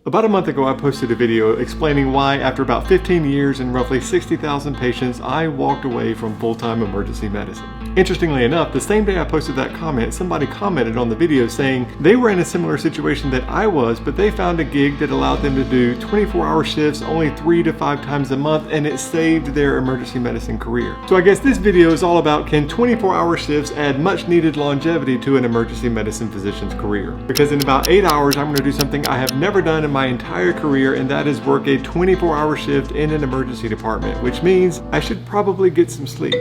About a month ago, I posted a video explaining why, after about 15 years and roughly 60,000 patients, I walked away from full-time emergency medicine. Interestingly enough, the same day I posted that comment, somebody commented on the video saying they were in a similar situation that I was, but they found a gig that allowed them to do 24-hour shifts only 3 to 5 times a month, and it saved their emergency medicine career. So I guess this video is all about, can 24-hour shifts add much needed longevity to an emergency medicine physician's career? Because in about 8 hours, I'm going to do something I have never done in my entire career, and that is work a 24-hour shift in an emergency department, which means I should probably get some sleep.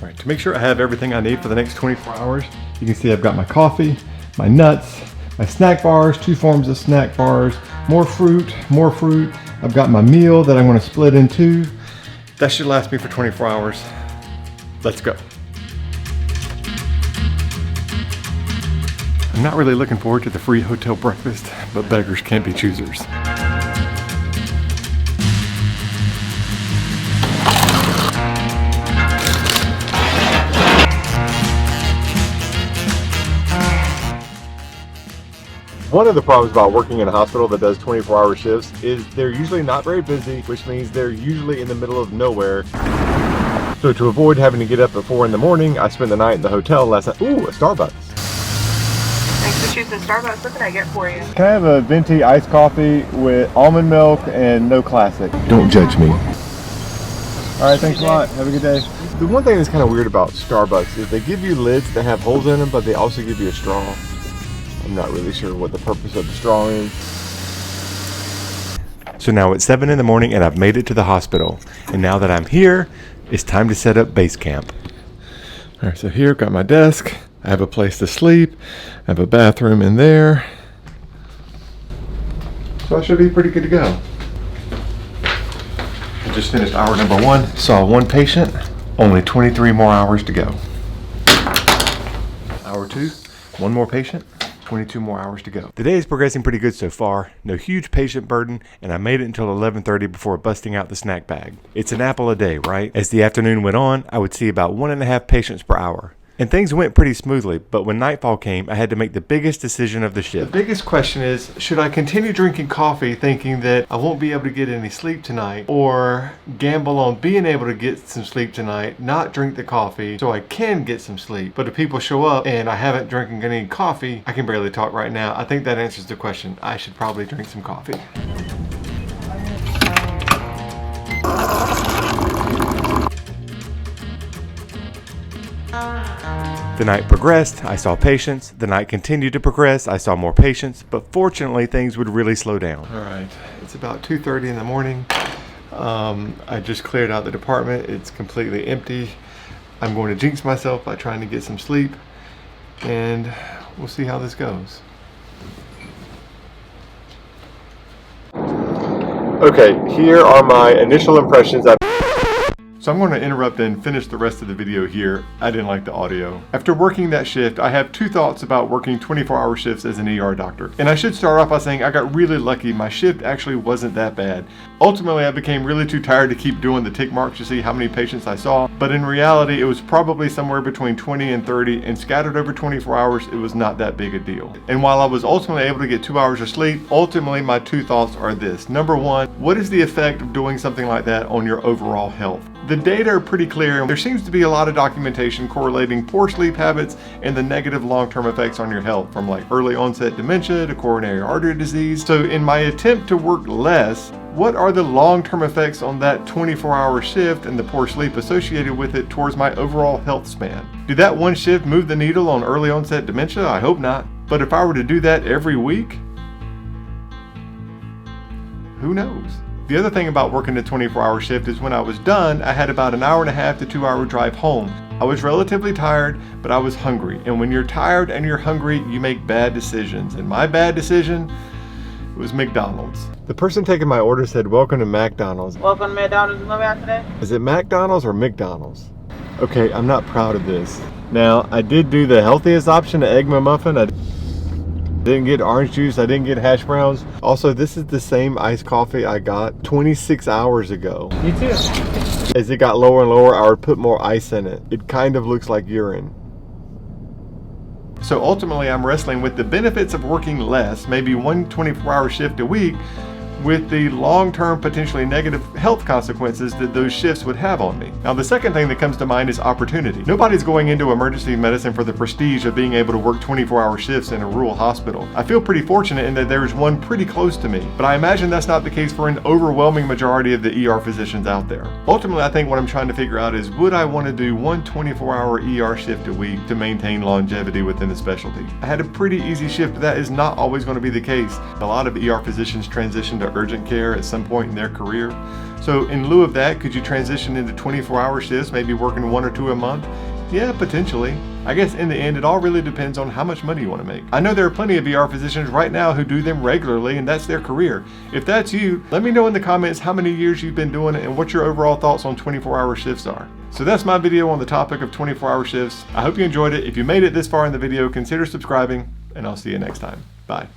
Alright, to make sure I have everything I need for the next 24 hours, you can see I've got my coffee, my nuts, my snack bars, 2 forms of snack bars, more fruit. I've got my meal that I'm going to split in 2. That should last me for 24 hours. Let's go. I'm not really looking forward to the free hotel breakfast, but beggars can't be choosers. One of the problems about working in a hospital that does 24-hour shifts is they're usually not very busy, which means they're usually in the middle of nowhere. So to avoid having to get up at 4 in the morning, I spent the night in the hotel last night. Ooh, a Starbucks. Thanks for choosing Starbucks. What can I get for you? Can I have a venti iced coffee with almond milk and no classic? Don't judge me. All right, thanks a lot. Have a good day. The one thing that's kind of weird about Starbucks is they give you lids that have holes in them, but they also give you a straw. I'm not really sure what the purpose of the straw is. So now it's 7 in the morning and I've made it to the hospital. And now that I'm here, it's time to set up base camp. All right, so here I've got my desk. I have a place to sleep. I have a bathroom in there. So I should be pretty good to go. I just finished hour number 1. Saw 1 patient. Only 23 more hours to go. Hour 2, 1 more patient. 22 more hours to go. The day is progressing pretty good so far. No huge patient burden, and I made it until 11:30 before busting out the snack bag. It's an apple a day, right? As the afternoon went on, I would see about 1.5 patients per hour. And things went pretty smoothly, but when nightfall came, I had to make the biggest decision of the shift. The biggest question is, should I continue drinking coffee thinking that I won't be able to get any sleep tonight, or gamble on being able to get some sleep tonight, not drink the coffee so I can get some sleep? But if people show up and I haven't drinking any coffee, I can barely talk right now. I think that answers the question. I should probably drink some coffee. The night progressed, I saw patients. The night continued to progress, I saw more patients, but fortunately things would really slow down. All right, it's about 2:30 in the morning. I just cleared out the department. It's completely empty. I'm going to jinx myself by trying to get some sleep, and we'll see how this goes. Okay, here are my initial impressions. So I'm going to interrupt and finish the rest of the video here. I didn't like the audio. After working that shift, I have 2 thoughts about working 24-hour shifts as an ER doctor. And I should start off by saying I got really lucky. My shift actually wasn't that bad. Ultimately, I became really too tired to keep doing the tick marks to see how many patients I saw. But in reality, it was probably somewhere between 20 and 30, and scattered over 24 hours, it was not that big a deal. And while I was ultimately able to get 2 hours of sleep, ultimately my 2 thoughts are this. Number 1, what is the effect of doing something like that on your overall health? The data are pretty clear, and there seems to be a lot of documentation correlating poor sleep habits and the negative long-term effects on your health, from like early onset dementia to coronary artery disease. So in my attempt to work less, what are the long-term effects on that 24-hour shift and the poor sleep associated with it towards my overall health span? Did that 1 shift move the needle on early onset dementia? I hope not. But if I were to do that every week, who knows? The other thing about working a 24-hour shift is when I was done, I had about an 1.5 to 2 hour drive home. I was relatively tired, but I was hungry. And when you're tired and you're hungry, you make bad decisions. And my bad decision was McDonald's. The person taking my order said, "Welcome to McDonald's." Welcome to McDonald's. What about today? Is it McDonald's or McDonald's? Okay, I'm not proud of this. Now, I did do the healthiest option, the egg McMuffin. Didn't get orange juice, I didn't get hash browns. Also, this is the same iced coffee I got 26 hours ago. Me too. As it got lower and lower, I would put more ice in it. It kind of looks like urine. So ultimately, I'm wrestling with the benefits of working less, maybe one 24-hour shift a week, with the long-term potentially negative health consequences that those shifts would have on me. Now, the second thing that comes to mind is opportunity. Nobody's going into emergency medicine for the prestige of being able to work 24-hour shifts in a rural hospital. I feel pretty fortunate in that there's one pretty close to me, but I imagine that's not the case for an overwhelming majority of the ER physicians out there. Ultimately, I think what I'm trying to figure out is, would I want to do one 24-hour ER shift a week to maintain longevity within the specialty? I had a pretty easy shift, but that is not always going to be the case. A lot of ER physicians transition to urgent care at some point in their career. So in lieu of that, could you transition into 24-hour shifts, maybe working 1 or 2 a month? Yeah, potentially. I guess in the end, it all really depends on how much money you want to make. I know there are plenty of ER physicians right now who do them regularly, and that's their career. If that's you, let me know in the comments how many years you've been doing it and what your overall thoughts on 24-hour shifts are. So that's my video on the topic of 24-hour shifts. I hope you enjoyed it. If you made it this far in the video, consider subscribing, and I'll see you next time. Bye.